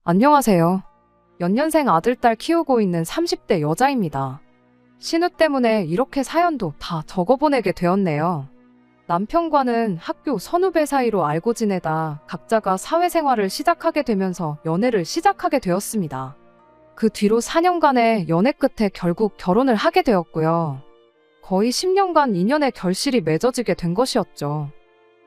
안녕하세요. 연년생 아들, 딸 키우고 있는 30대 여자입니다. 신우 때문에 이렇게 사연도 다 적어보내게 되었네요. 남편과는 학교 선후배 사이로 알고 지내다 각자가 사회생활을 시작하게 되면서 연애를 시작하게 되었습니다. 그 뒤로 4년간의 연애 끝에 결국 결혼을 하게 되었고요. 거의 10년간 인연의 결실이 맺어지게 된 것이었죠.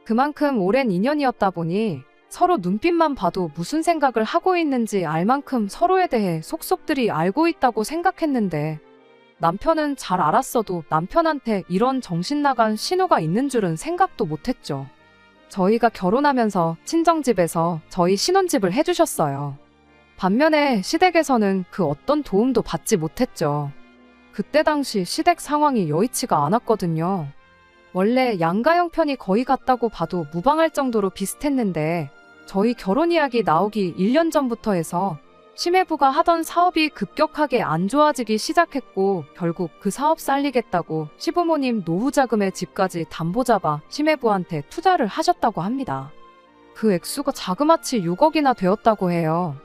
그만큼 오랜 인연이었다 보니 서로 눈빛만 봐도 무슨 생각을 하고 있는지 알 만큼 서로에 대해 속속들이 알고 있다고 생각했는데 남편은 잘 알았어도 남편한테 이런 정신나간 신우가 있는 줄은 생각도 못했죠. 저희가 결혼하면서 친정집에서 저희 신혼집을 해주셨어요. 반면에 시댁에서는 그 어떤 도움도 받지 못했죠. 그때 당시 시댁 상황이 여의치가 않았거든요. 원래 양가 형편이 거의 같다고 봐도 무방할 정도로 비슷했는데 저희 결혼 이야기 나오기 1년 전부터 해서 시매부가 하던 사업이 급격하게 안 좋아지기 시작했고 결국 그 사업 살리겠다고 시부모님 노후자금의 집까지 담보 잡아 시매부한테 투자를 하셨다고 합니다. 그 액수가 자그마치 6억이나 되었다고 해요.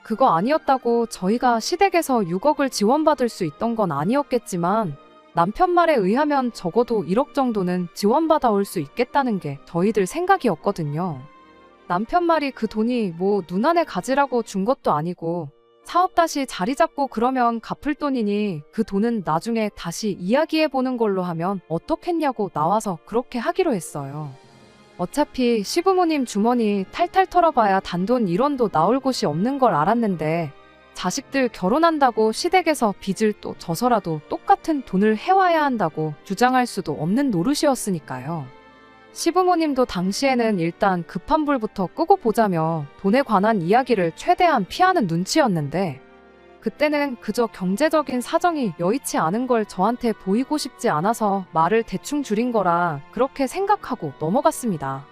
그거 아니었다고 저희가 시댁에서 6억을 지원받을 수 있던 건 아니었겠지만 남편 말에 의하면 적어도 1억 정도는 지원받아 올 수 있겠다는 게 저희들 생각이었거든요. 남편 말이 그 돈이 뭐 눈안에 가지라고 준 것도 아니고 사업 다시 자리 잡고 그러면 갚을 돈이니 그 돈은 나중에 다시 이야기해보는 걸로 하면 어떻겠냐고 나와서 그렇게 하기로 했어요. 어차피 시부모님 주머니 탈탈 털어봐야 단돈 1원도 나올 곳이 없는 걸 알았는데 자식들 결혼한다고 시댁에서 빚을 또 져서라도 똑같은 돈을 해와야 한다고 주장할 수도 없는 노릇이었으니까요. 시부모님도 당시에는 일단 급한 불부터 끄고 보자며 돈에 관한 이야기를 최대한 피하는 눈치였는데 그때는 그저 경제적인 사정이 여의치 않은 걸 저한테 보이고 싶지 않아서 말을 대충 줄인 거라 그렇게 생각하고 넘어갔습니다.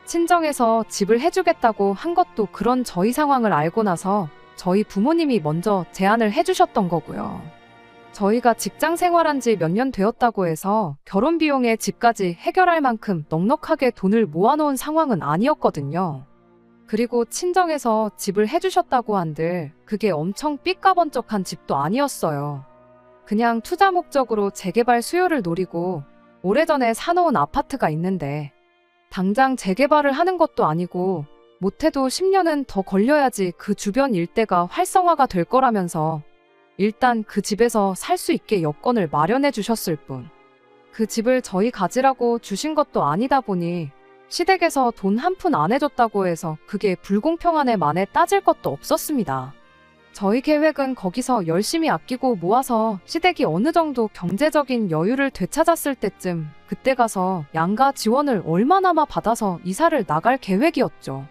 친정에서 집을 해주겠다고 한 것도 그런 저희 상황을 알고 나서 저희 부모님이 먼저 제안을 해주셨던 거고요. 저희가 직장 생활한 지 몇 년 되었다고 해서 결혼 비용에 집까지 해결할 만큼 넉넉하게 돈을 모아놓은 상황은 아니었거든요. 그리고 친정에서 집을 해주셨다고 한들 그게 엄청 삐까번쩍한 집도 아니었어요. 그냥 투자 목적으로 재개발 수요를 노리고 오래전에 사놓은 아파트가 있는데 당장 재개발을 하는 것도 아니고 못해도 10년은 더 걸려야지 그 주변 일대가 활성화가 될 거라면서 일단 그 집에서 살 수 있게 여건을 마련해 주셨을 뿐. 그 집을 저희 가지라고 주신 것도 아니다 보니 시댁에서 돈 한 푼 안 해줬다고 해서 그게 불공평하네 만에 따질 것도 없었습니다. 저희 계획은 거기서 열심히 아끼고 모아서 시댁이 어느 정도 경제적인 여유를 되찾았을 때쯤 그때 가서 양가 지원을 얼마나마 받아서 이사를 나갈 계획이었죠.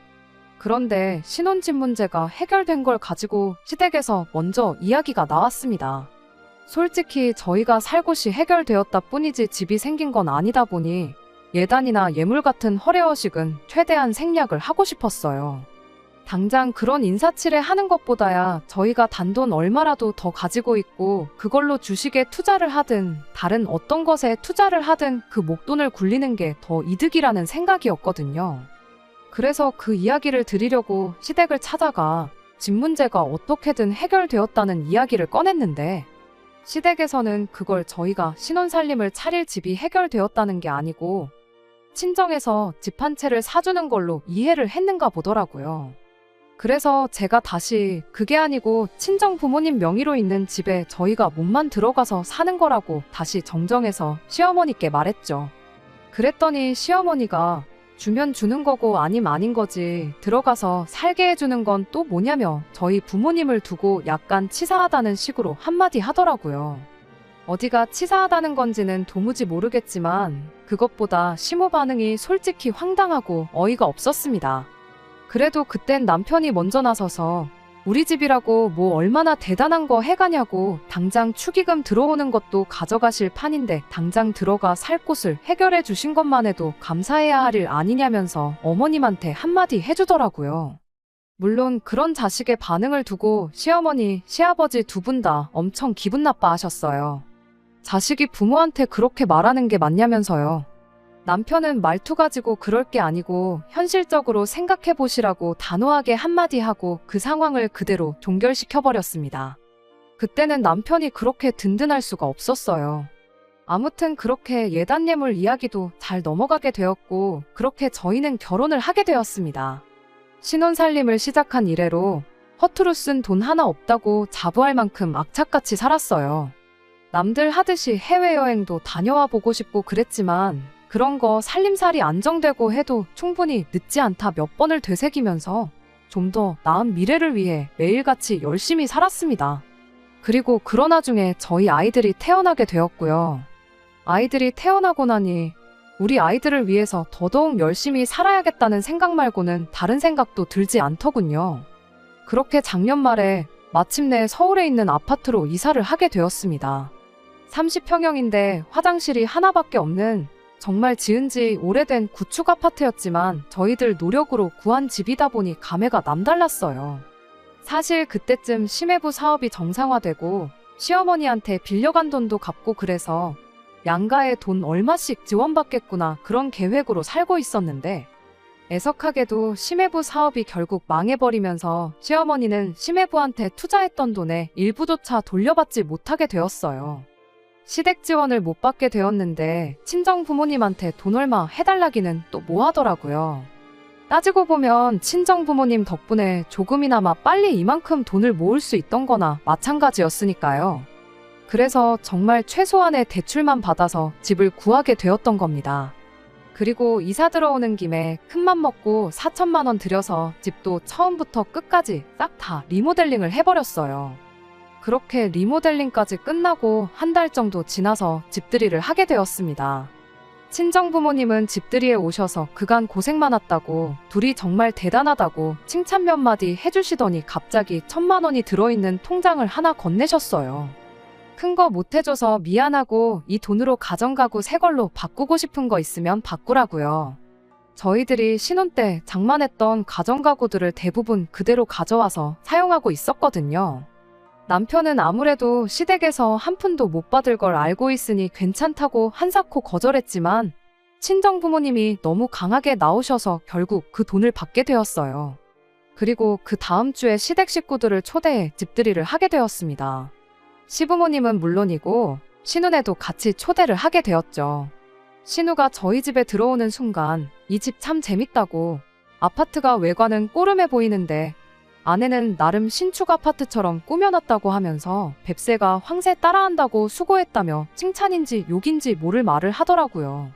그런데 신혼집 문제가 해결된 걸 가지고 시댁에서 먼저 이야기가 나왔습니다. 솔직히 저희가 살 곳이 해결되었다 뿐이지 집이 생긴 건 아니다 보니 예단이나 예물 같은 허례허식은 최대한 생략을 하고 싶었어요. 당장 그런 인사치레 하는 것보다야 저희가 단돈 얼마라도 더 가지고 있고 그걸로 주식에 투자를 하든 다른 어떤 것에 투자를 하든 그 목돈을 굴리는 게 더 이득이라는 생각이었거든요. 그래서 그 이야기를 드리려고 시댁을 찾아가 집 문제가 어떻게든 해결되었다는 이야기를 꺼냈는데 시댁에서는 그걸 저희가 신혼살림을 차릴 집이 해결되었다는 게 아니고 친정에서 집 한 채를 사주는 걸로 이해를 했는가 보더라고요. 그래서 제가 다시 그게 아니고 친정 부모님 명의로 있는 집에 저희가 몸만 들어가서 사는 거라고 다시 정정해서 시어머니께 말했죠. 그랬더니 시어머니가 주면 주는 거고 아님 아닌 거지 들어가서 살게 해주는 건 또 뭐냐며 저희 부모님을 두고 약간 치사하다는 식으로 한마디 하더라고요. 어디가 치사하다는 건지는 도무지 모르겠지만 그것보다 시모 반응이 솔직히 황당하고 어이가 없었습니다. 그래도 그땐 남편이 먼저 나서서 우리 집이라고 뭐 얼마나 대단한 거 해가냐고 당장 축의금 들어오는 것도 가져가실 판인데 당장 들어가 살 곳을 해결해 주신 것만 해도 감사해야 할 일 아니냐면서 어머님한테 한마디 해주더라고요. 물론 그런 자식의 반응을 두고 시어머니, 시아버지 두 분 다 엄청 기분 나빠하셨어요. 자식이 부모한테 그렇게 말하는 게 맞냐면서요. 남편은 말투 가지고 그럴 게 아니고 현실적으로 생각해 보시라고 단호하게 한마디 하고 그 상황을 그대로 종결시켜버렸습니다. 그때는 남편이 그렇게 든든할 수가 없었어요. 아무튼 그렇게 예단예물 이야기도 잘 넘어가게 되었고 그렇게 저희는 결혼을 하게 되었습니다. 신혼살림을 시작한 이래로 허투루 쓴 돈 하나 없다고 자부할 만큼 악착같이 살았어요. 남들 하듯이 해외여행도 다녀와 보고 싶고 그랬지만 그런 거 살림살이 안정되고 해도 충분히 늦지 않다 몇 번을 되새기면서 좀 더 나은 미래를 위해 매일같이 열심히 살았습니다. 그리고 그런 와중에 저희 아이들이 태어나게 되었고요. 아이들이 태어나고 나니 우리 아이들을 위해서 더더욱 열심히 살아야겠다는 생각 말고는 다른 생각도 들지 않더군요. 그렇게 작년 말에 마침내 서울에 있는 아파트로 이사를 하게 되었습니다. 30평형인데 화장실이 하나밖에 없는 정말 지은 지 오래된 구축 아파트였지만 저희들 노력으로 구한 집이다 보니 감회가 남달랐어요. 사실 그때쯤 심해부 사업이 정상화되고 시어머니한테 빌려간 돈도 갚고 그래서 양가에 돈 얼마씩 지원받겠구나 그런 계획으로 살고 있었는데 애석하게도 심해부 사업이 결국 망해버리면서 시어머니는 심해부한테 투자했던 돈의 일부조차 돌려받지 못하게 되었어요. 시댁 지원을 못 받게 되었는데 친정 부모님한테 돈 얼마 해달라기는 또 뭐 하더라고요. 따지고 보면 친정 부모님 덕분에 조금이나마 빨리 이만큼 돈을 모을 수 있던 거나 마찬가지였으니까요. 그래서 정말 최소한의 대출만 받아서 집을 구하게 되었던 겁니다. 그리고 이사 들어오는 김에 큰맘 먹고 4천만 원 들여서 집도 처음부터 끝까지 싹 다 리모델링을 해버렸어요. 그렇게 리모델링까지 끝나고 한 달 정도 지나서 집들이를 하게 되었습니다. 친정 부모님은 집들이에 오셔서 그간 고생 많았다고 둘이 정말 대단하다고 칭찬 몇 마디 해주시더니 갑자기 1,000만 원이 들어있는 통장을 하나 건네셨어요. 큰 거 못 해줘서 미안하고 이 돈으로 가정가구 새 걸로 바꾸고 싶은 거 있으면 바꾸라고요. 저희들이 신혼 때 장만했던 가정가구들을 대부분 그대로 가져와서 사용하고 있었거든요. 남편은 아무래도 시댁에서 한 푼도 못 받을 걸 알고 있으니 괜찮다고 한사코 거절했지만 친정 부모님이 너무 강하게 나오셔서 결국 그 돈을 받게 되었어요. 그리고 그 다음 주에 시댁 식구들을 초대해 집들이를 하게 되었습니다. 시부모님은 물론이고 신우네도 같이 초대를 하게 되었죠. 신우가 저희 집에 들어오는 순간 이 집 참 재밌다고 아파트가 외관은 꼬름해 보이는데 아내는 나름 신축 아파트처럼 꾸며놨다고 하면서 뱁새가 황새 따라한다고 수고했다며 칭찬인지 욕인지 모를 말을 하더라고요.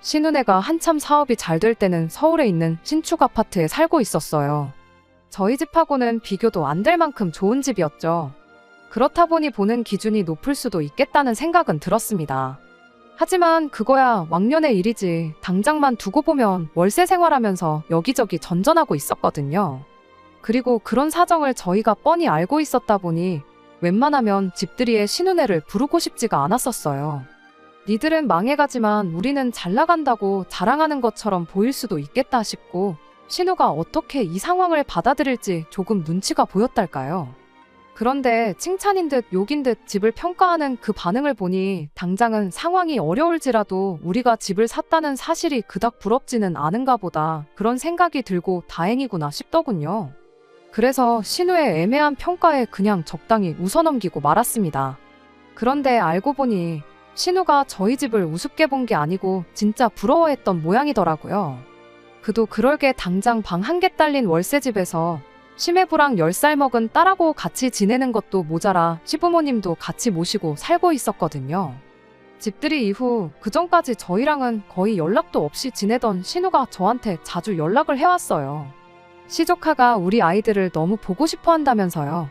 신우네가 한참 사업이 잘 될 때는 서울에 있는 신축 아파트에 살고 있었어요. 저희 집하고는 비교도 안 될 만큼 좋은 집이었죠. 그렇다 보니 보는 기준이 높을 수도 있겠다는 생각은 들었습니다. 하지만 그거야 왕년의 일이지 당장만 두고 보면 월세 생활하면서 여기저기 전전하고 있었거든요. 그리고 그런 사정을 저희가 뻔히 알고 있었다 보니 웬만하면 집들이에 신우네를 부르고 싶지가 않았었어요. 니들은 망해가지만 우리는 잘 나간다고 자랑하는 것처럼 보일 수도 있겠다 싶고 신우가 어떻게 이 상황을 받아들일지 조금 눈치가 보였달까요. 그런데 칭찬인 듯 욕인 듯 집을 평가하는 그 반응을 보니 당장은 상황이 어려울지라도 우리가 집을 샀다는 사실이 그닥 부럽지는 않은가 보다 그런 생각이 들고 다행이구나 싶더군요. 그래서 신우의 애매한 평가에 그냥 적당히 웃어넘기고 말았습니다. 그런데 알고 보니 신우가 저희 집을 우습게 본 게 아니고 진짜 부러워했던 모양이더라고요. 그도 그럴게 당장 방 한 개 딸린 월세집에서 심해부랑 10살 먹은 딸하고 같이 지내는 것도 모자라 시부모님도 같이 모시고 살고 있었거든요. 집들이 이후 그전까지 저희랑은 거의 연락도 없이 지내던 신우가 저한테 자주 연락을 해왔어요. 시조카가 우리 아이들을 너무 보고 싶어 한다면서요.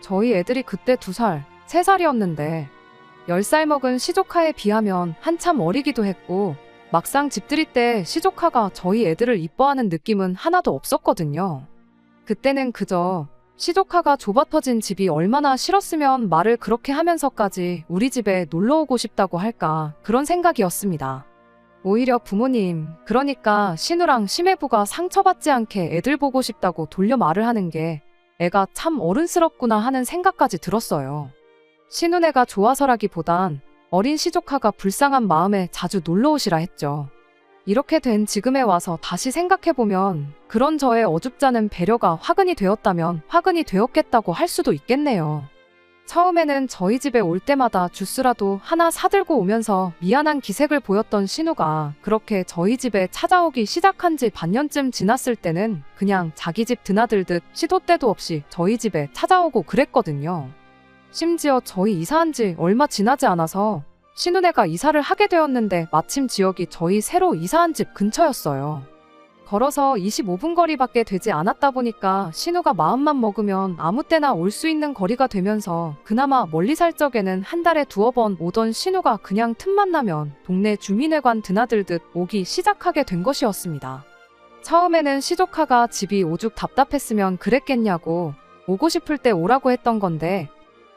저희 애들이 그때 2살, 3살이었는데 10살 먹은 시조카에 비하면 한참 어리기도 했고 막상 집들이 때 시조카가 저희 애들을 이뻐하는 느낌은 하나도 없었거든요. 그때는 그저 시조카가 좁아터진 집이 얼마나 싫었으면 말을 그렇게 하면서까지 우리 집에 놀러오고 싶다고 할까 그런 생각이었습니다. 오히려 부모님, 그러니까 신우랑 심해부가 상처받지 않게 애들 보고 싶다고 돌려 말을 하는 게 애가 참 어른스럽구나 하는 생각까지 들었어요. 신우네가 좋아서라기보단 어린 시조카가 불쌍한 마음에 자주 놀러오시라 했죠. 이렇게 된 지금에 와서 다시 생각해보면 그런 저의 어줍잖은 배려가 화근이 되었다면 화근이 되었겠다고 할 수도 있겠네요. 처음에는 저희 집에 올 때마다 주스라도 하나 사들고 오면서 미안한 기색을 보였던 신우가 그렇게 저희 집에 찾아오기 시작한 지 반년쯤 지났을 때는 그냥 자기 집 드나들듯 시도 때도 없이 저희 집에 찾아오고 그랬거든요. 심지어 저희 이사한 지 얼마 지나지 않아서 신우네가 이사를 하게 되었는데 마침 지역이 저희 새로 이사한 집 근처였어요. 걸어서 25분 거리밖에 되지 않았다 보니까 신우가 마음만 먹으면 아무 때나 올 수 있는 거리가 되면서 그나마 멀리 살 적에는 한 달에 2번 오던 신우가 그냥 틈만 나면 동네 주민회관 드나들듯 오기 시작하게 된 것이었습니다. 처음에는 시조카가 집이 오죽 답답했으면 그랬겠냐고 오고 싶을 때 오라고 했던 건데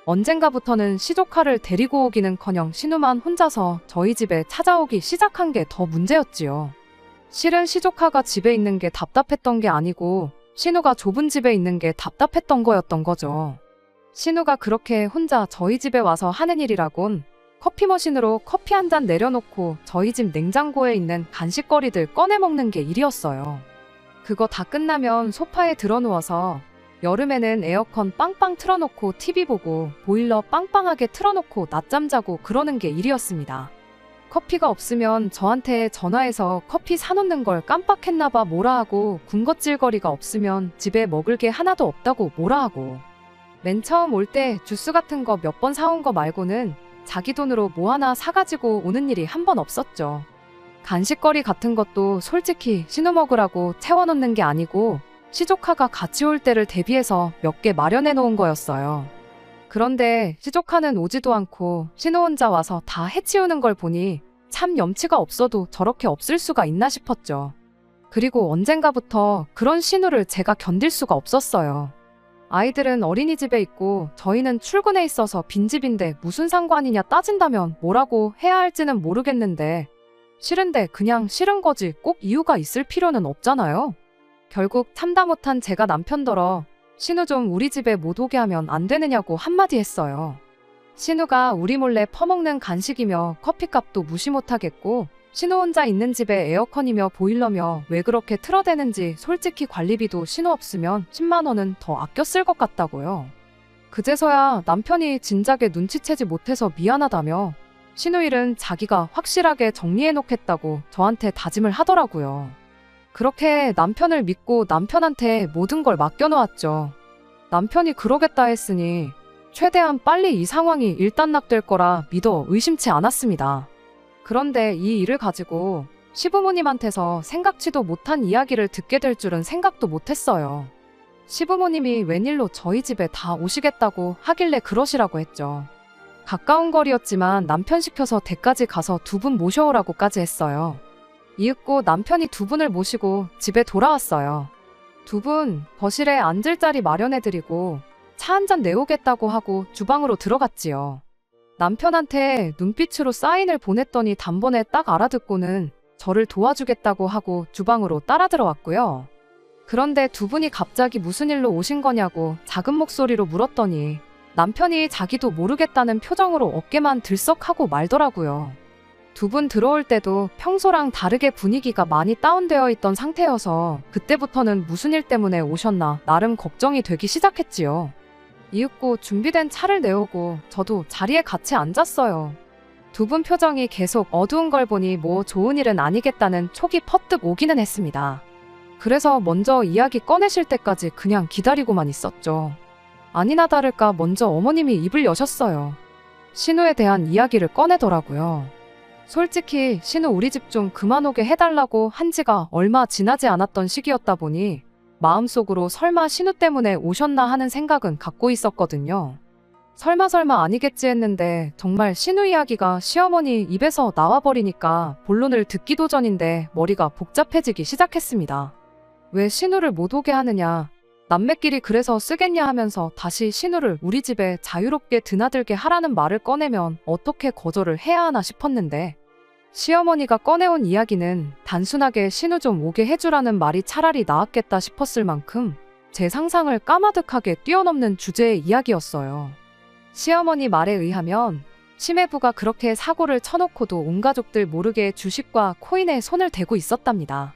언젠가부터는 시조카를 데리고 오기는커녕 신우만 혼자서 저희 집에 찾아오기 시작한 게 더 문제였지요. 실은 시조카가 집에 있는 게 답답했던 게 아니고 신우가 좁은 집에 있는 게 답답했던 거였던 거죠. 신우가 그렇게 혼자 저희 집에 와서 하는 일이라곤 커피 머신으로 커피 한 잔 내려놓고 저희 집 냉장고에 있는 간식거리들 꺼내 먹는 게 일이었어요. 그거 다 끝나면 소파에 들어 누워서 여름에는 에어컨 빵빵 틀어놓고 TV 보고 보일러 빵빵하게 틀어놓고 낮잠 자고 그러는 게 일이었습니다. 커피가 없으면 저한테 전화해서 커피 사놓는 걸 깜빡했나봐 뭐라 하고 군것질거리가 없으면 집에 먹을 게 하나도 없다고 뭐라 하고 맨 처음 올 때 주스 같은 거 몇 번 사온 거 말고는 자기 돈으로 뭐 하나 사가지고 오는 일이 한 번 없었죠. 간식거리 같은 것도 솔직히 신우 먹으라고 채워놓는 게 아니고 시조카가 같이 올 때를 대비해서 몇 개 마련해 놓은 거였어요. 그런데 시조카는 오지도 않고 신우 혼자 와서 다 해치우는 걸 보니 참 염치가 없어도 저렇게 없을 수가 있나 싶었죠. 그리고 언젠가부터 그런 신우를 제가 견딜 수가 없었어요. 아이들은 어린이집에 있고 저희는 출근해 있어서 빈집인데 무슨 상관이냐 따진다면 뭐라고 해야 할지는 모르겠는데 싫은데 그냥 싫은 거지 꼭 이유가 있을 필요는 없잖아요. 결국 참다 못한 제가 남편더러 신우 좀 우리 집에 못 오게 하면 안 되느냐고 한마디 했어요. 신우가 우리 몰래 퍼먹는 간식이며 커피값도 무시 못하겠고 신우 혼자 있는 집에 에어컨이며 보일러며 왜 그렇게 틀어대는지 솔직히 관리비도 신우 없으면 10만 원은 더 아껴 쓸 것 같다고요. 그제서야 남편이 진작에 눈치채지 못해서 미안하다며 신우 일은 자기가 확실하게 정리해 놓겠다고 저한테 다짐을 하더라고요. 그렇게 남편을 믿고 남편한테 모든 걸 맡겨놓았죠. 남편이 그러겠다 했으니 최대한 빨리 이 상황이 일단락될 거라 믿어 의심치 않았습니다. 그런데 이 일을 가지고 시부모님한테서 생각지도 못한 이야기를 듣게 될 줄은 생각도 못했어요. 시부모님이 웬일로 저희 집에 다 오시겠다고 하길래 그러시라고 했죠. 가까운 거리였지만 남편 시켜서 댁까지 가서 2분 모셔오라고까지 했어요. 이윽고 남편이 2분을 모시고 집에 돌아왔어요. 2분 거실에 앉을 자리 마련해드리고 차 한 잔 내오겠다고 하고 주방으로 들어갔지요. 남편한테 눈빛으로 사인을 보냈더니 단번에 딱 알아듣고는 저를 도와주겠다고 하고 주방으로 따라 들어왔고요. 그런데 2분이 갑자기 무슨 일로 오신 거냐고 작은 목소리로 물었더니 남편이 자기도 모르겠다는 표정으로 어깨만 들썩하고 말더라고요. 2분 들어올 때도 평소랑 다르게 분위기가 많이 다운되어 있던 상태여서 그때부터는 무슨 일 때문에 오셨나 나름 걱정이 되기 시작했지요. 이윽고 준비된 차를 내오고 저도 자리에 같이 앉았어요. 2분 표정이 계속 어두운 걸 보니 뭐 좋은 일은 아니겠다는 촉이 퍼뜩 오기는 했습니다. 그래서 먼저 이야기 꺼내실 때까지 그냥 기다리고만 있었죠. 아니나 다를까 먼저 어머님이 입을 여셨어요. 신우에 대한 이야기를 꺼내더라고요. 솔직히 신우 우리 집 좀 그만 오게 해달라고 한 지가 얼마 지나지 않았던 시기였다 보니 마음속으로 설마 신우 때문에 오셨나 하는 생각은 갖고 있었거든요. 설마 아니겠지 했는데 정말 신우 이야기가 시어머니 입에서 나와버리니까 본론을 듣기도 전인데 머리가 복잡해지기 시작했습니다. 왜 신우를 못 오게 하느냐, 남매끼리 그래서 쓰겠냐 하면서 다시 신우를 우리 집에 자유롭게 드나들게 하라는 말을 꺼내면 어떻게 거절을 해야 하나 싶었는데 시어머니가 꺼내온 이야기는 단순하게 신우 좀 오게 해주라는 말이 차라리 나았겠다 싶었을 만큼 제 상상을 까마득하게 뛰어넘는 주제의 이야기였어요. 시어머니 말에 의하면 심해부가 그렇게 사고를 쳐놓고도 온 가족들 모르게 주식과 코인에 손을 대고 있었답니다.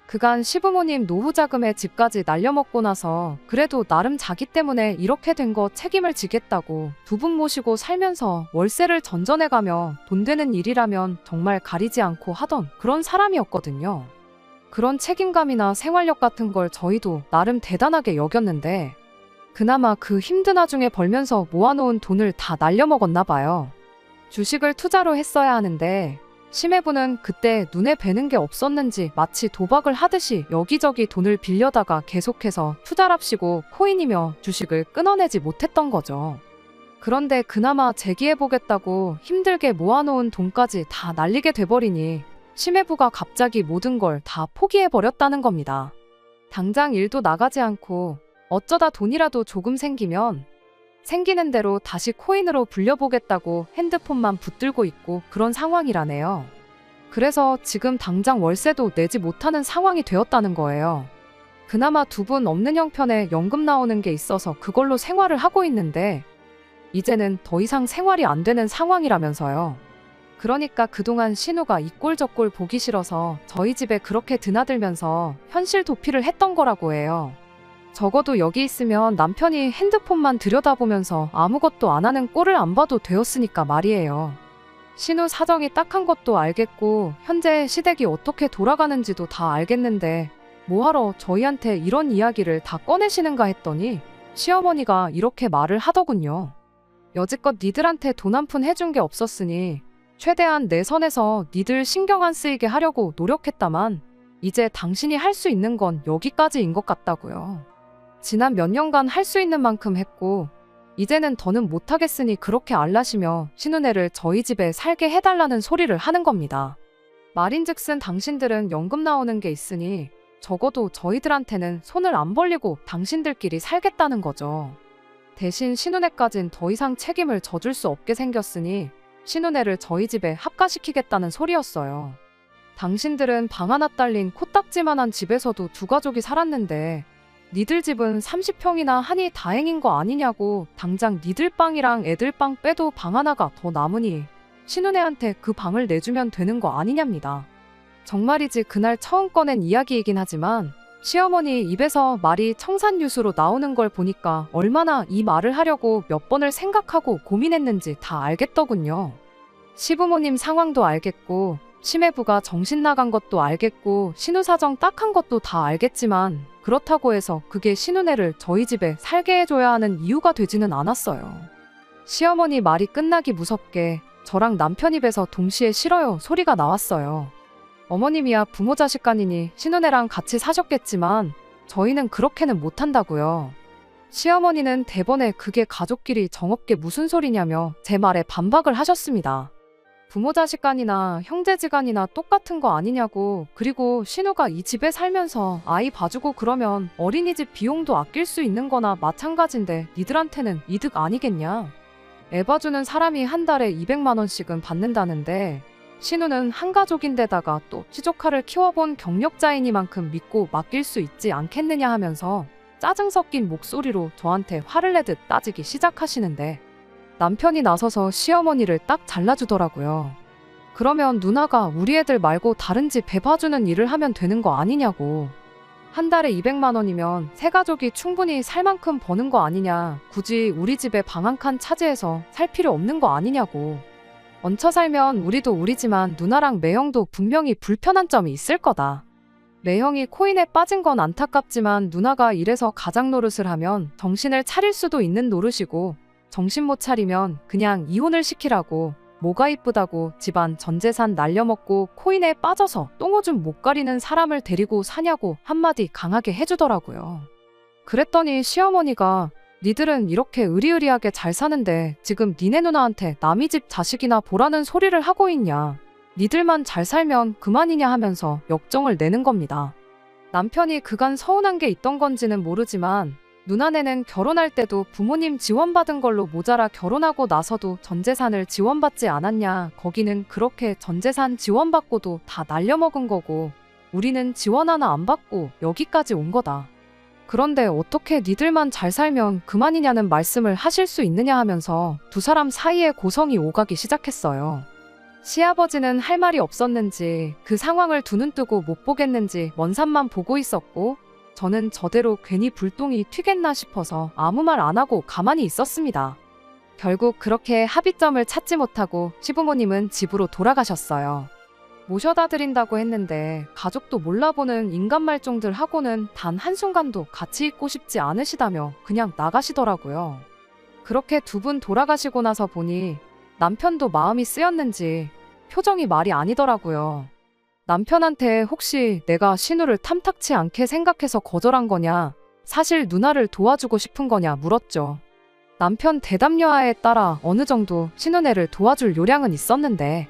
그간 시부모님 노후 자금에 집까지 날려먹고 나서 그래도 나름 자기 때문에 이렇게 된 거 책임을 지겠다고 두 분 모시고 살면서 월세를 전전해가며 돈 되는 일이라면 정말 가리지 않고 하던 그런 사람이었거든요. 그런 책임감이나 생활력 같은 걸 저희도 나름 대단하게 여겼는데 그나마 그 힘든 와중에 벌면서 모아놓은 돈을 다 날려먹었나 봐요. 주식을 투자로 했어야 하는데 심해부는 그때 눈에 뵈는 게 없었는지 마치 도박을 하듯이 여기저기 돈을 빌려다가 계속해서 투자랍시고 코인이며 주식을 끊어내지 못했던 거죠. 그런데 그나마 재기해보겠다고 힘들게 모아놓은 돈까지 다 날리게 돼버리니 심해부가 갑자기 모든 걸 다 포기해버렸다는 겁니다. 당장 일도 나가지 않고 어쩌다 돈이라도 조금 생기면 생기는 대로 다시 코인으로 불려보겠다고 핸드폰만 붙들고 있고 그런 상황이라네요. 그래서 지금 당장 월세도 내지 못하는 상황이 되었다는 거예요. 그나마 두 분 없는 형편에 연금 나오는 게 있어서 그걸로 생활을 하고 있는데 이제는 더 이상 생활이 안 되는 상황이라면서요. 그러니까 그동안 신우가 이 꼴 저 꼴 보기 싫어서 저희 집에 그렇게 드나들면서 현실 도피를 했던 거라고 해요. 적어도 여기 있으면 남편이 핸드폰만 들여다보면서 아무것도 안 하는 꼴을 안 봐도 되었으니까 말이에요. 신우 사정이 딱한 것도 알겠고 현재 시댁이 어떻게 돌아가는지도 다 알겠는데 뭐하러 저희한테 이런 이야기를 다 꺼내시는가 했더니 시어머니가 이렇게 말을 하더군요. 여지껏 니들한테 돈 한 푼 해준 게 없었으니 최대한 내 선에서 니들 신경 안 쓰이게 하려고 노력했다만 이제 당신이 할 수 있는 건 여기까지인 것 같다고요. 지난 몇 년간 할 수 있는 만큼 했고 이제는 더는 못하겠으니 그렇게 알라시며 신우네를 저희 집에 살게 해달라는 소리를 하는 겁니다. 말인즉슨 당신들은 연금 나오는 게 있으니 적어도 저희들한테는 손을 안 벌리고 당신들끼리 살겠다는 거죠. 대신 신우네까진 더 이상 책임을 져줄 수 없게 생겼으니 신우네를 저희 집에 합가시키겠다는 소리였어요. 당신들은 방 하나 딸린 코딱지만한 집에서도 두 가족이 살았는데 니들 집은 30평이나 하니 다행인 거 아니냐고 당장 니들 방이랑 애들 방 빼도 방 하나가 더 남으니 신우네한테 그 방을 내주면 되는 거 아니냐입니다. 정말이지 그날 처음 꺼낸 이야기이긴 하지만 시어머니 입에서 말이 청산유수로 나오는 걸 보니까 얼마나 이 말을 하려고 몇 번을 생각하고 고민했는지 다 알겠더군요. 시부모님 상황도 알겠고 심해부가 정신 나간 것도 알겠고 신우 사정 딱한 것도 다 알겠지만 그렇다고 해서 그게 신우네를 저희 집에 살게 해줘야 하는 이유가 되지는 않았어요. 시어머니 말이 끝나기 무섭게 저랑 남편 입에서 동시에 싫어요 소리가 나왔어요. 어머님이야 부모 자식 간이니 신우네랑 같이 사셨겠지만 저희는 그렇게는 못한다고요. 시어머니는 대번에 그게 가족끼리 정없게 무슨 소리냐며 제 말에 반박을 하셨습니다. 부모 자식간이나 형제지간이나 똑같은 거 아니냐고. 그리고 신우가 이 집에 살면서 아이 봐주고 그러면 어린이집 비용도 아낄 수 있는 거나 마찬가지인데 니들한테는 이득 아니겠냐. 애 봐주는 사람이 한 달에 200만 원씩은 받는다는데 신우는 한 가족인데다가 또 시조카를 키워본 경력자이니만큼 믿고 맡길 수 있지 않겠느냐 하면서 짜증 섞인 목소리로 저한테 화를 내듯 따지기 시작하시는데 남편이 나서서 시어머니를 딱 잘라주더라고요. 그러면 누나가 우리 애들 말고 다른 집 애 봐주는 일을 하면 되는 거 아니냐고. 한 달에 200만 원이면 세 가족이 충분히 살 만큼 버는 거 아니냐. 굳이 우리 집에 방 한 칸 차지해서 살 필요 없는 거 아니냐고. 얹혀 살면 우리도 우리지만 누나랑 매형도 분명히 불편한 점이 있을 거다. 매형이 코인에 빠진 건 안타깝지만 누나가 이래서 가장 노릇을 하면 정신을 차릴 수도 있는 노릇이고 정신 못 차리면 그냥 이혼을 시키라고. 뭐가 이쁘다고 집안 전 재산 날려먹고 코인에 빠져서 똥오줌 못 가리는 사람을 데리고 사냐고 한마디 강하게 해주더라고요. 그랬더니 시어머니가 니들은 이렇게 의리의리하게 잘 사는데 지금 니네 누나한테 남의 집 자식이나 보라는 소리를 하고 있냐. 니들만 잘 살면 그만이냐 하면서 역정을 내는 겁니다. 남편이 그간 서운한 게 있던 건지는 모르지만 누나네는 결혼할 때도 부모님 지원받은 걸로 모자라 결혼하고 나서도 전재산을 지원받지 않았냐. 거기는 그렇게 전재산 지원받고도 다 날려먹은 거고 우리는 지원 하나 안 받고 여기까지 온 거다. 그런데 어떻게 니들만 잘 살면 그만이냐는 말씀을 하실 수 있느냐 하면서 두 사람 사이에 고성이 오가기 시작했어요. 시아버지는 할 말이 없었는지 그 상황을 두 눈 뜨고 못 보겠는지 먼 산만 보고 있었고, 저는 저대로 괜히 불똥이 튀겠나 싶어서 아무 말 안 하고 가만히 있었습니다. 결국 그렇게 합의점을 찾지 못하고 시부모님은 집으로 돌아가셨어요. 모셔다 드린다고 했는데 가족도 몰라보는 인간 말종들 하고는 단 한순간도 같이 있고 싶지 않으시다며 그냥 나가시더라고요. 그렇게 두 분 돌아가시고 나서 보니 남편도 마음이 쓰였는지 표정이 말이 아니더라고요. 남편한테 혹시 내가 신우를 탐탁치 않게 생각해서 거절한 거냐, 사실 누나를 도와주고 싶은 거냐 물었죠. 남편 대답 여하에 따라 어느 정도 신우네를 도와줄 요량은 있었는데,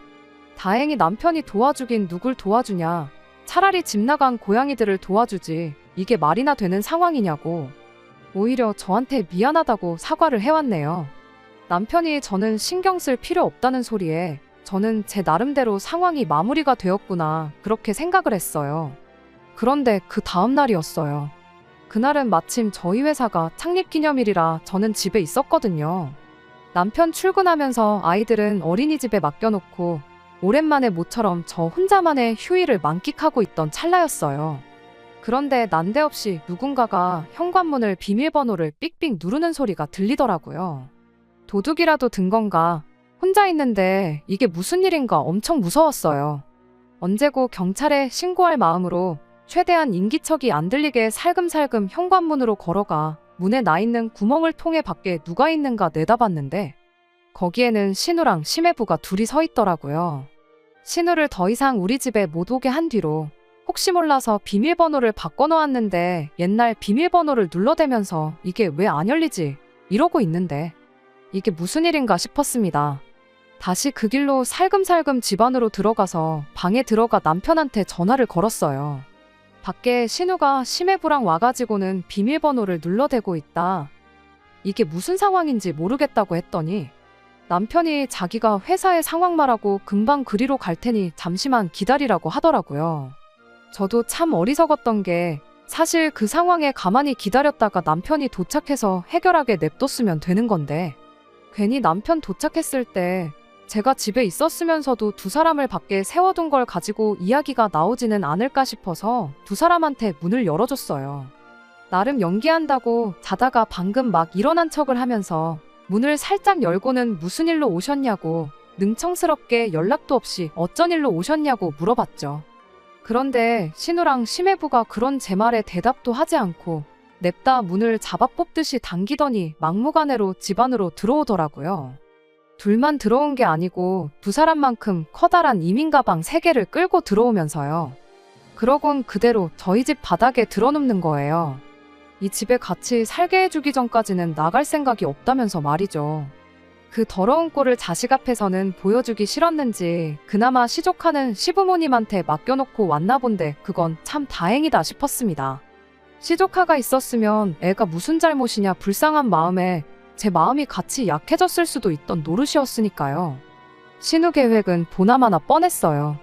다행히 남편이 도와주긴 누굴 도와주냐, 차라리 집 나간 고양이들을 도와주지 이게 말이나 되는 상황이냐고 오히려 저한테 미안하다고 사과를 해왔네요. 남편이 저는 신경 쓸 필요 없다는 소리에 저는 제 나름대로 상황이 마무리가 되었구나 그렇게 생각을 했어요. 그런데 그 다음 날이었어요. 그날은 마침 저희 회사가 창립기념일이라 저는 집에 있었거든요. 남편 출근하면서 아이들은 어린이집에 맡겨놓고 오랜만에 모처럼 저 혼자만의 휴일을 만끽하고 있던 찰나였어요. 그런데 난데없이 누군가가 현관문을 비밀번호를 삑삑 누르는 소리가 들리더라고요. 도둑이라도 든 건가? 혼자 있는데 이게 무슨 일인가 엄청 무서웠어요. 언제고 경찰에 신고할 마음으로 최대한 인기척이 안 들리게 살금살금 현관문으로 걸어가 문에 나 있는 구멍을 통해 밖에 누가 있는가 내다봤는데 거기에는 신우랑 심해부가 둘이 서 있더라고요. 신우를 더 이상 우리 집에 못 오게 한 뒤로 혹시 몰라서 비밀번호를 바꿔놓았는데 옛날 비밀번호를 눌러대면서 이게 왜 안 열리지? 이러고 있는데 이게 무슨 일인가 싶었습니다. 다시 그 길로 살금살금 집 안으로 들어가서 방에 들어가 남편한테 전화를 걸었어요. 밖에 신우가 심해부랑 와가지고는 비밀번호를 눌러대고 있다. 이게 무슨 상황인지 모르겠다고 했더니 남편이 자기가 회사의 상황 말하고 금방 그리로 갈 테니 잠시만 기다리라고 하더라고요. 저도 참 어리석었던 게 사실 그 상황에 가만히 기다렸다가 남편이 도착해서 해결하게 냅뒀으면 되는 건데 괜히 남편 도착했을 때 제가 집에 있었으면서도 두 사람을 밖에 세워둔 걸 가지고 이야기가 나오지는 않을까 싶어서 두 사람한테 문을 열어줬어요. 나름 연기한다고 자다가 방금 막 일어난 척을 하면서 문을 살짝 열고는 무슨 일로 오셨냐고 능청스럽게 연락도 없이 어쩐 일로 오셨냐고 물어봤죠. 그런데 신우랑 심해부가 그런 제 말에 대답도 하지 않고 냅다 문을 잡아 뽑듯이 당기더니 막무가내로 집 안으로 들어오더라고요. 둘만 들어온 게 아니고 두 사람만큼 커다란 이민 가방 3개를 끌고 들어오면서요. 그러곤 그대로 저희 집 바닥에 드러눕는 거예요. 이 집에 같이 살게 해주기 전까지는 나갈 생각이 없다면서 말이죠. 그 더러운 꼴을 자식 앞에서는 보여주기 싫었는지 그나마 시족하는 시부모님한테 맡겨놓고 왔나 본데 그건 참 다행이다 싶었습니다. 시조카가 있었으면 애가 무슨 잘못이냐 불쌍한 마음에 제 마음이 같이 약해졌을 수도 있던 노릇이었으니까요. 신우 계획은 보나마나 뻔했어요.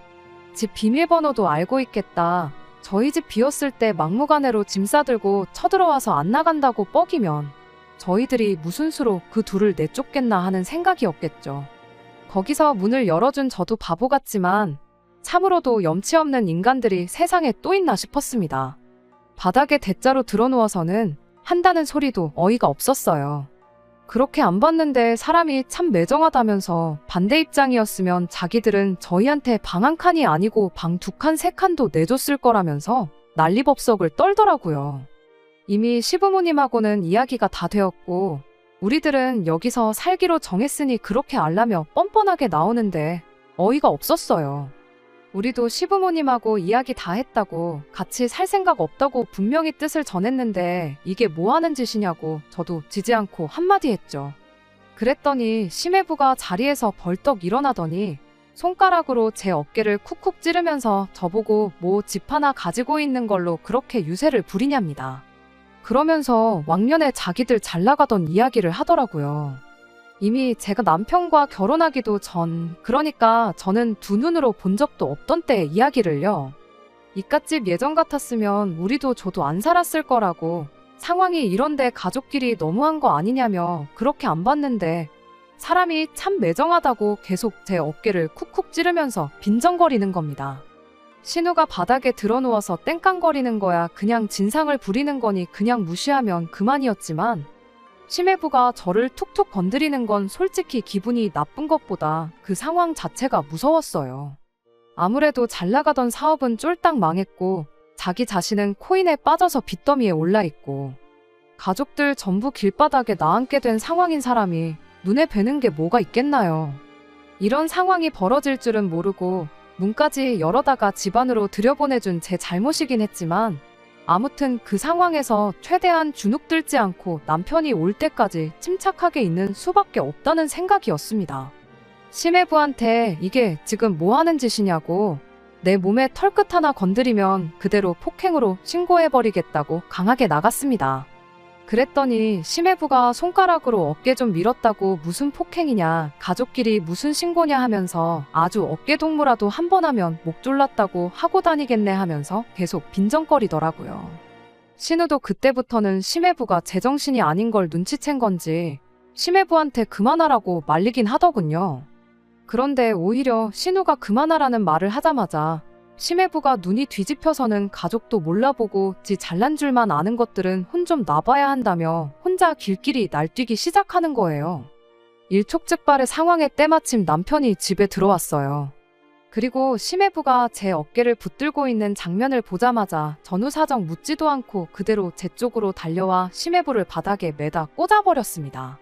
집 비밀번호도 알고 있겠다. 저희 집 비었을 때 막무가내로 짐 싸들고 쳐들어와서 안 나간다고 뻐기면 저희들이 무슨 수로 그 둘을 내쫓겠나 하는 생각이었겠죠. 거기서 문을 열어준 저도 바보 같지만 참으로도 염치 없는 인간들이 세상에 또 있나 싶었습니다. 바닥에 대자로 드러누워서는 한다는 소리도 어이가 없었어요. 그렇게 안 봤는데 사람이 참 매정하다면서 반대 입장이었으면 자기들은 저희한테 방 한 칸이 아니고 방 2칸, 3칸도 내줬을 거라면서 난리법석을 떨더라고요. 이미 시부모님하고는 이야기가 다 되었고 우리들은 여기서 살기로 정했으니 그렇게 알라며 뻔뻔하게 나오는데 어이가 없었어요. 우리도 시부모님하고 이야기 다 했다고 같이 살 생각 없다고 분명히 뜻을 전했는데 이게 뭐 하는 짓이냐고 저도 지지 않고 한마디 했죠. 그랬더니 심해부가 자리에서 벌떡 일어나더니 손가락으로 제 어깨를 쿡쿡 찌르면서 저보고 뭐 집 하나 가지고 있는 걸로 그렇게 유세를 부리냐입니다. 그러면서 왕년에 자기들 잘 나가던 이야기를 하더라고요. 이미 제가 남편과 결혼하기도 전, 그러니까 저는 두 눈으로 본 적도 없던 때의 이야기를요. 이깟집 예전 같았으면 우리도 저도 안 살았을 거라고 상황이 이런데 가족끼리 너무한 거 아니냐며 그렇게 안 봤는데 사람이 참 매정하다고 계속 제 어깨를 쿡쿡 찌르면서 빈정거리는 겁니다. 신우가 바닥에 드러누워서 땡깡거리는 거야 그냥 진상을 부리는 거니 그냥 무시하면 그만이었지만 심해부가 저를 툭툭 건드리는 건 솔직히 기분이 나쁜 것보다 그 상황 자체가 무서웠어요. 아무래도 잘 나가던 사업은 쫄딱 망했고 자기 자신은 코인에 빠져서 빚더미에 올라있고 가족들 전부 길바닥에 나앉게 된 상황인 사람이 눈에 뵈는 게 뭐가 있겠나요. 이런 상황이 벌어질 줄은 모르고 문까지 열어다가 집안으로 들여보내준 제 잘못이긴 했지만 아무튼 그 상황에서 최대한 주눅들지 않고 남편이 올 때까지 침착하게 있는 수밖에 없다는 생각이었습니다. 심해부한테 이게 지금 뭐 하는 짓이냐고 내 몸에 털끝 하나 건드리면 그대로 폭행으로 신고해버리겠다고 강하게 나갔습니다. 그랬더니 심해부가 손가락으로 어깨 좀 밀었다고 무슨 폭행이냐 가족끼리 무슨 신고냐 하면서 아주 어깨동무라도 한 번 하면 목 졸랐다고 하고 다니겠네 하면서 계속 빈정거리더라고요. 신우도 그때부터는 심해부가 제정신이 아닌 걸 눈치챈 건지 심해부한테 그만하라고 말리긴 하더군요. 그런데 오히려 신우가 그만하라는 말을 하자마자 심해부가 눈이 뒤집혀서는 가족도 몰라보고 지 잘난 줄만 아는 것들은 혼 좀 놔봐야 한다며 혼자 길길이 날뛰기 시작하는 거예요. 일촉즉발의 상황에 때마침 남편이 집에 들어왔어요. 그리고 심해부가 제 어깨를 붙들고 있는 장면을 보자마자 전후사정 묻지도 않고 그대로 제 쪽으로 달려와 심해부를 바닥에 매다 꽂아버렸습니다.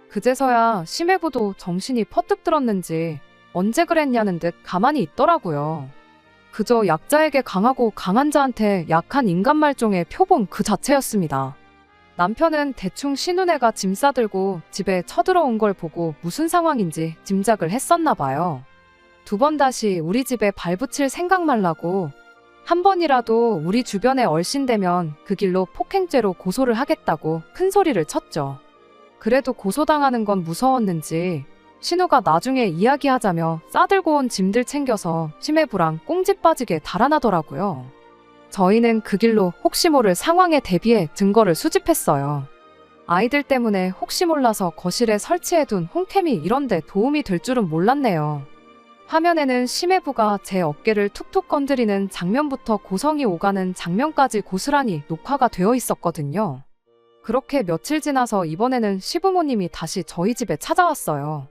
그제서야 심해부도 정신이 퍼뜩 들었는지 언제 그랬냐는 듯 가만히 있더라고요. 그저 약자에게 강하고 강한 자한테 약한 인간 말종의 표본 그 자체였습니다. 남편은 대충 신우네가 짐 싸들고 집에 쳐들어온 걸 보고 무슨 상황인지 짐작을 했었나 봐요. 두 번 다시 우리 집에 발붙일 생각 말라고 한 번이라도 우리 주변에 얼씬되면 그 길로 폭행죄로 고소를 하겠다고 큰 소리를 쳤죠. 그래도 고소당하는 건 무서웠는지 신우가 나중에 이야기하자며 싸들고 온 짐들 챙겨서 심해부랑 꽁지 빠지게 달아나더라고요. 저희는 그 길로 혹시 모를 상황에 대비해 증거를 수집했어요. 아이들 때문에 혹시 몰라서 거실에 설치해둔 홈캠이 이런데 도움이 될 줄은 몰랐네요. 화면에는 심해부가 제 어깨를 툭툭 건드리는 장면부터 고성이 오가는 장면까지 고스란히 녹화가 되어 있었거든요. 그렇게 며칠 지나서 이번에는 시부모님이 다시 저희 집에 찾아왔어요.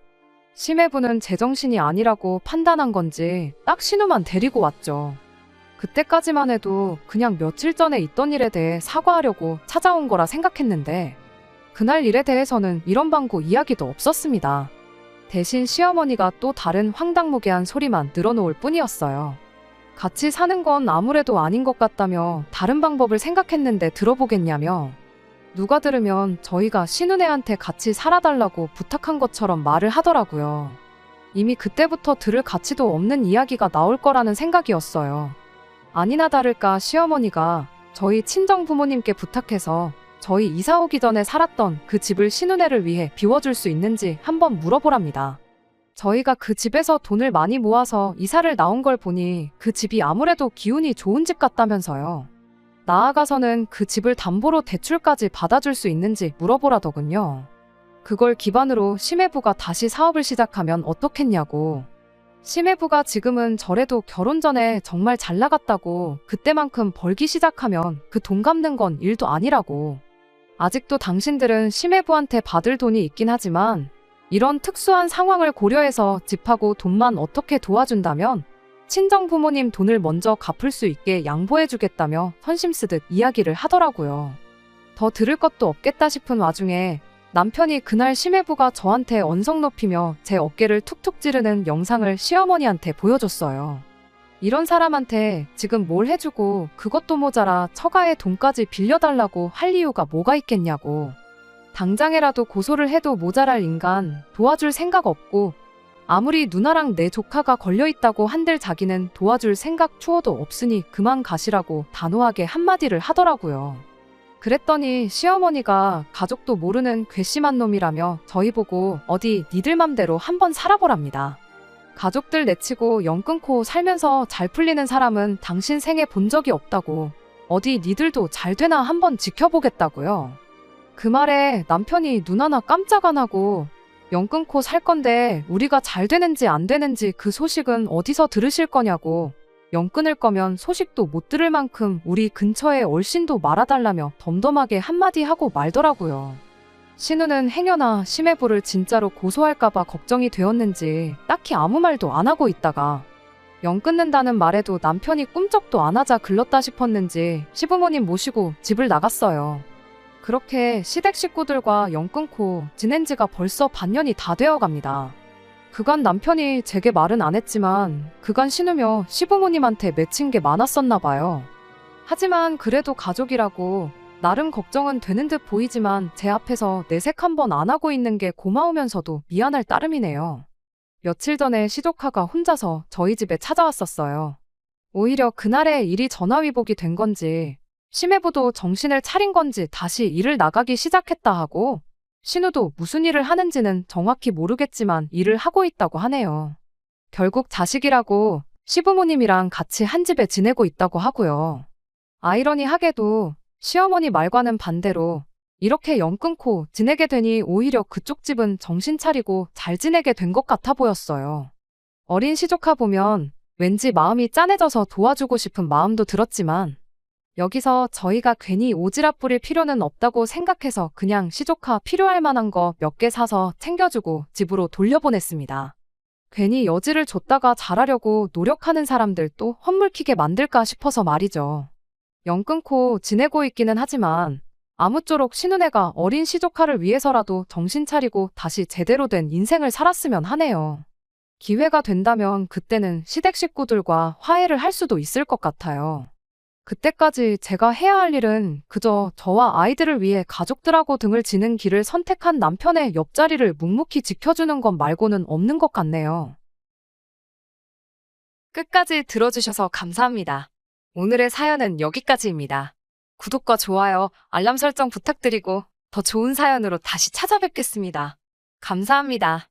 심해부는 제정신이 아니라고 판단한 건지 딱 신우만 데리고 왔죠. 그때까지만 해도 그냥 며칠 전에 있던 일에 대해 사과하려고 찾아온 거라 생각했는데 그날 일에 대해서는 이런 방구 이야기도 없었습니다. 대신 시어머니가 또 다른 황당무계한 소리만 늘어놓을 뿐이었어요. 같이 사는 건 아무래도 아닌 것 같다며 다른 방법을 생각했는데 들어보겠냐며 누가 들으면 저희가 신우네한테 같이 살아달라고 부탁한 것처럼 말을 하더라고요. 이미 그때부터 들을 가치도 없는 이야기가 나올 거라는 생각이었어요. 아니나 다를까 시어머니가 저희 친정부모님께 부탁해서 저희 이사 오기 전에 살았던 그 집을 신우네를 위해 비워줄 수 있는지 한번 물어보랍니다. 저희가 그 집에서 돈을 많이 모아서 이사를 나온 걸 보니 그 집이 아무래도 기운이 좋은 집 같다면서요. 나아가서는 그 집을 담보로 대출까지 받아줄 수 있는지 물어보라더군요. 그걸 기반으로 심해부가 다시 사업을 시작하면 어떻겠냐고. 심해부가 지금은 저래도 결혼 전에 정말 잘 나갔다고 그때만큼 벌기 시작하면 그 돈 갚는 건 일도 아니라고. 아직도 당신들은 심해부한테 받을 돈이 있긴 하지만 이런 특수한 상황을 고려해서 집하고 돈만 어떻게 도와준다면 친정 부모님 돈을 먼저 갚을 수 있게 양보해주겠다며 선심 쓰듯 이야기를 하더라고요. 더 들을 것도 없겠다 싶은 와중에 남편이 그날 심해부가 저한테 언성 높이며 제 어깨를 툭툭 찌르는 영상을 시어머니한테 보여줬어요. 이런 사람한테 지금 뭘 해주고 그것도 모자라 처가의 돈까지 빌려달라고 할 이유가 뭐가 있겠냐고. 당장에라도 고소를 해도 모자랄 인간 도와줄 생각 없고 아무리 누나랑 내 조카가 걸려있다고 한들 자기는 도와줄 생각 추호도 없으니 그만 가시라고 단호하게 한마디를 하더라고요. 그랬더니 시어머니가 가족도 모르는 괘씸한 놈이라며 저희 보고 어디 니들 맘대로 한번 살아보랍니다. 가족들 내치고 연 끊고 살면서 잘 풀리는 사람은 당신 생에 본 적이 없다고. 어디 니들도 잘 되나 한번 지켜보겠다고요. 그 말에 남편이 눈 하나 깜짝 안 하고 연 끊고 살 건데 우리가 잘 되는지 안 되는지 그 소식은 어디서 들으실 거냐고, 연 끊을 거면 소식도 못 들을 만큼 우리 근처에 얼씬도 말아달라며 덤덤하게 한마디 하고 말더라고요. 신우는 행여나 심해부를 진짜로 고소할까봐 걱정이 되었는지 딱히 아무 말도 안 하고 있다가 연 끊는다는 말에도 남편이 꿈쩍도 안 하자 글렀다 싶었는지 시부모님 모시고 집을 나갔어요. 그렇게 시댁 식구들과 연 끊고 지낸 지가 벌써 반년이 다 되어 갑니다. 그간 남편이 제게 말은 안 했지만 그간 신우며 시부모님한테 맺힌 게 많았었나 봐요. 하지만 그래도 가족이라고 나름 걱정은 되는 듯 보이지만 제 앞에서 내색 한번 안 하고 있는 게 고마우면서도 미안할 따름이네요. 며칠 전에 시조카가 혼자서 저희 집에 찾아왔었어요. 오히려 그날에 일이 전화위복이 된 건지 심해부도 정신을 차린 건지 다시 일을 나가기 시작했다 하고, 신우도 무슨 일을 하는지는 정확히 모르겠지만 일을 하고 있다고 하네요. 결국 자식이라고 시부모님이랑 같이 한 집에 지내고 있다고 하고요. 아이러니하게도 시어머니 말과는 반대로 이렇게 연 끊고 지내게 되니 오히려 그쪽 집은 정신 차리고 잘 지내게 된 것 같아 보였어요. 어린 시조카 보면 왠지 마음이 짠해져서 도와주고 싶은 마음도 들었지만 여기서 저희가 괜히 오지랖 부릴 필요는 없다고 생각해서 그냥 시조카 필요할 만한 거 몇 개 사서 챙겨주고 집으로 돌려보냈습니다. 괜히 여지를 줬다가 잘하려고 노력하는 사람들 또 헛물키게 만들까 싶어서 말이죠. 연 끊고 지내고 있기는 하지만 아무쪼록 신우네가 어린 시조카를 위해서라도 정신 차리고 다시 제대로 된 인생을 살았으면 하네요. 기회가 된다면 그때는 시댁 식구들과 화해를 할 수도 있을 것 같아요. 그때까지 제가 해야 할 일은 그저 저와 아이들을 위해 가족들하고 등을 지는 길을 선택한 남편의 옆자리를 묵묵히 지켜주는 것 말고는 없는 것 같네요. 끝까지 들어주셔서 감사합니다. 오늘의 사연은 여기까지입니다. 구독과 좋아요, 알람 설정 부탁드리고 더 좋은 사연으로 다시 찾아뵙겠습니다. 감사합니다.